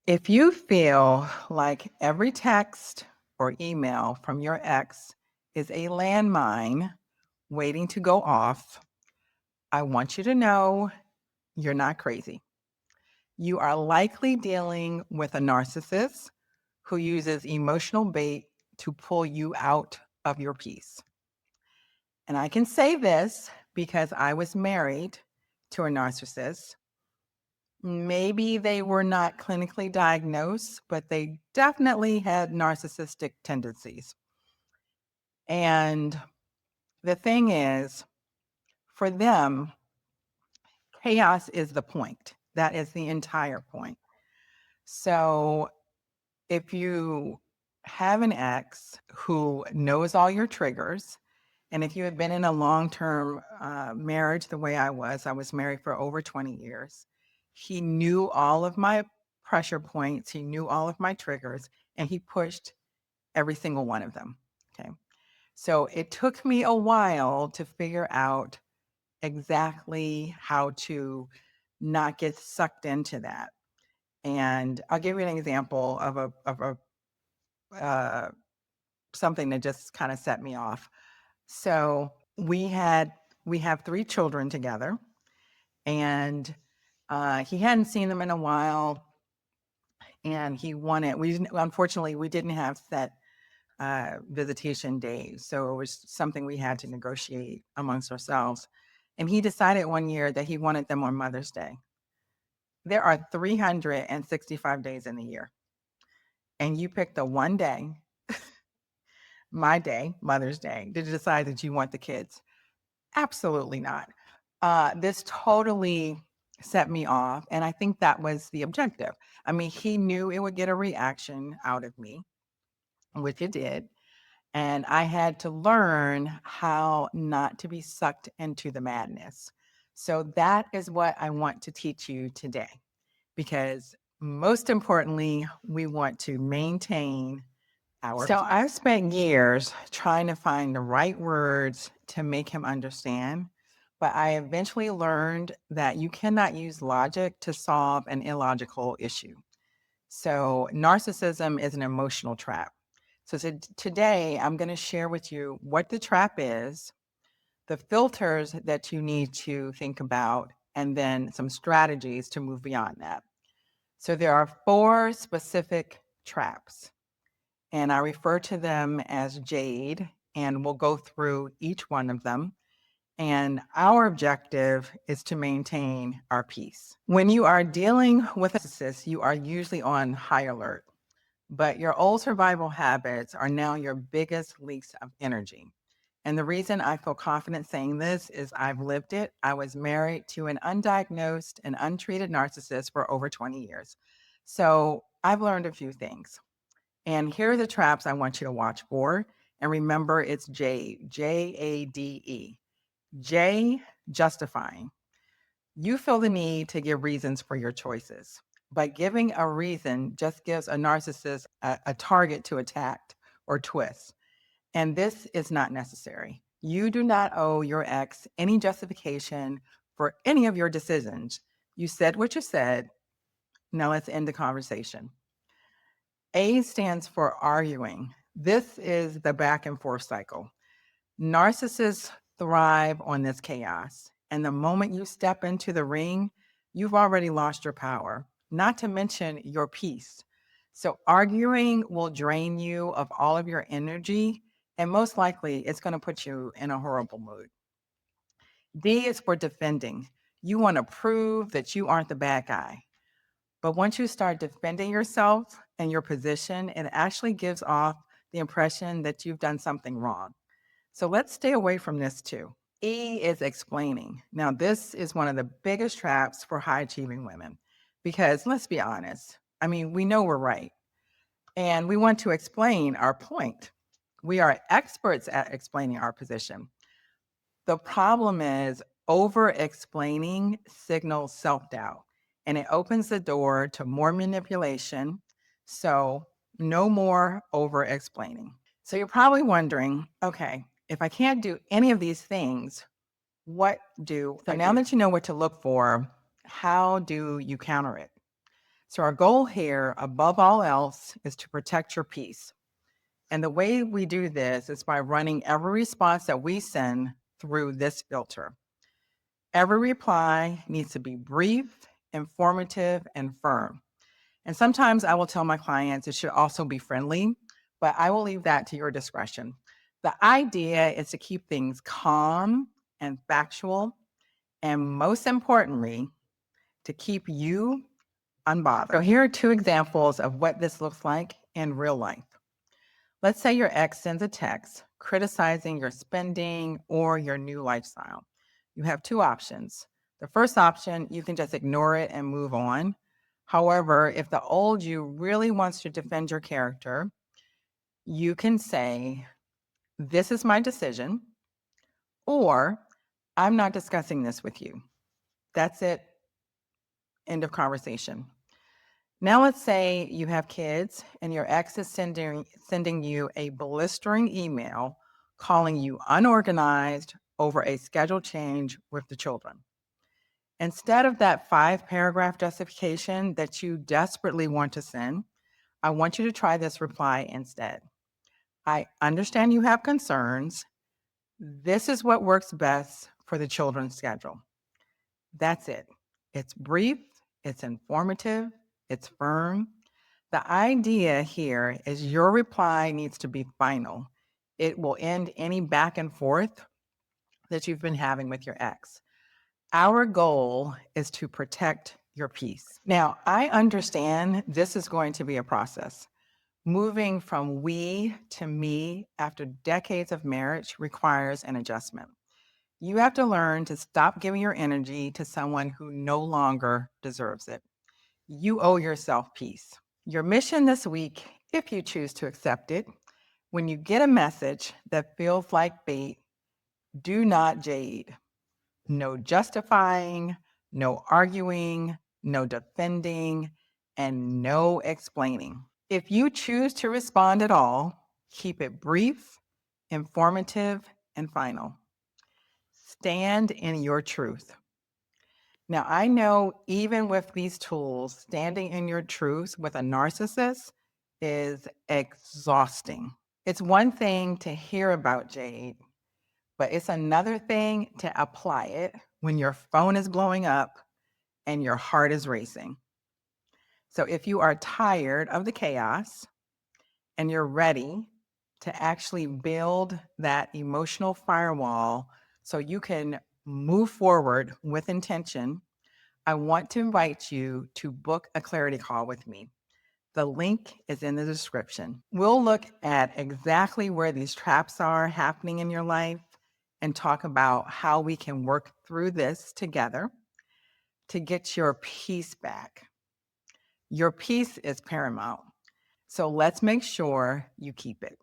If you feel like every text or email from your ex is a landmine waiting to go off, I want you to know you're not crazy. You are likely dealing with a narcissist who uses emotional bait to pull you out of your peace. And I can say this because I was married to a narcissist. Maybe they were not clinically diagnosed, but they definitely had narcissistic tendencies. And the thing is, for them, chaos is the point. That is the entire point. So if you have an ex who knows all your triggers, and if you have been in a long-term marriage the way I was married for over 20 years. He knew all of my pressure points, he knew all of my triggers, and he pushed every single one of them. Okay. So it took me a while to figure out exactly how to not get sucked into that. And I'll give you an example of a something that just kind of set me off. So we have 3 children together, and he hadn't seen them in a while, and he wanted. Unfortunately, we didn't have set visitation days, so it was something we had to negotiate amongst ourselves. And he decided one year that he wanted them on Mother's Day. There are 365 days in the year, and you pick the one day, my day, Mother's Day, to decide that you want the kids. Absolutely not. This totally set me off, and I think that was the objective. I mean, he knew it would get a reaction out of me, which it did, and I had to learn how not to be sucked into the madness. So that is what I want to teach you today, because most importantly, we want to maintain our So peace. I've spent years trying to find the right words to make him understand, but I eventually learned that you cannot use logic to solve an illogical issue. So narcissism is an emotional trap. So today I'm going to share with you what the trap is, the filters that you need to think about, and then some strategies to move beyond that. So there are 4 specific traps, and I refer to them as J.A.D.E, and we'll go through each one of them. And our objective is to maintain our peace. When you are dealing with a narcissist, you are usually on high alert, but your old survival habits are now your biggest leaks of energy. And the reason I feel confident saying this is I've lived it. I was married to an undiagnosed and untreated narcissist for over 20 years. So I've learned a few things. And here are the traps I want you to watch for. And remember, it's J, J-A-D-E. J, justifying. You feel the need to give reasons for your choices, but giving a reason just gives a narcissist a target to attack or twist. And this is not necessary. You do not owe your ex any justification for any of your decisions. You said what you said. Now let's end the conversation. A stands for arguing. This is the back and forth cycle. Narcissists thrive on this chaos. And the moment you step into the ring, you've already lost your power, not to mention your peace. So arguing will drain you of all of your energy, and most likely it's going to put you in a horrible mood. D is for defending. You want to prove that you aren't the bad guy. But once you start defending yourself and your position, it actually gives off the impression that you've done something wrong. So let's stay away from this too. E is explaining. Now, this is one of the biggest traps for high achieving women because let's be honest. I mean, we know we're right and we want to explain our point. We are experts at explaining our position. The problem is over explaining signals self doubt and it opens the door to more manipulation. So, no more over explaining. So, you're probably wondering, okay, if I can't do any of these things, what do I do? So now that you know what to look for, how do you counter it? So our goal here, above all else, is to protect your peace. And the way we do this is by running every response that we send through this filter. Every reply needs to be brief, informative, and firm. And sometimes I will tell my clients it should also be friendly, but I will leave that to your discretion. The idea is to keep things calm and factual, and most importantly, to keep you unbothered. So here are two examples of what this looks like in real life. Let's say your ex sends a text criticizing your spending or your new lifestyle. You have two options. The first option, you can just ignore it and move on. However, if the old you really wants to defend your character, you can say, "This is my decision," or "I'm not discussing this with you." That's it. End of conversation. Now let's say you have kids and your ex is sending you a blistering email calling you unorganized over a schedule change with the children. Instead of that 5-paragraph justification that you desperately want to send, I want you to try this reply instead. "I understand you have concerns. This is what works best for the children's schedule." That's it. It's brief, it's informative, it's firm. The idea here is your reply needs to be final. It will end any back and forth that you've been having with your ex. Our goal is to protect your peace. Now, I understand this is going to be a process. Moving from we to me after decades of marriage requires an adjustment. You have to learn to stop giving your energy to someone who no longer deserves it. You owe yourself peace. Your mission this week, if you choose to accept it, when you get a message that feels like bait, do not jade. No justifying, no arguing, no defending, and no explaining. If you choose to respond at all, keep it brief, informative, and final. Stand in your truth. Now, I know even with these tools, standing in your truth with a narcissist is exhausting. It's one thing to hear about J.A.D.E, but it's another thing to apply it when your phone is blowing up and your heart is racing. So if you are tired of the chaos and you're ready to actually build that emotional firewall so you can move forward with intention, I want to invite you to book a clarity call with me. The link is in the description. We'll look at exactly where these traps are happening in your life and talk about how we can work through this together to get your peace back. Your peace is paramount, so let's make sure you keep it.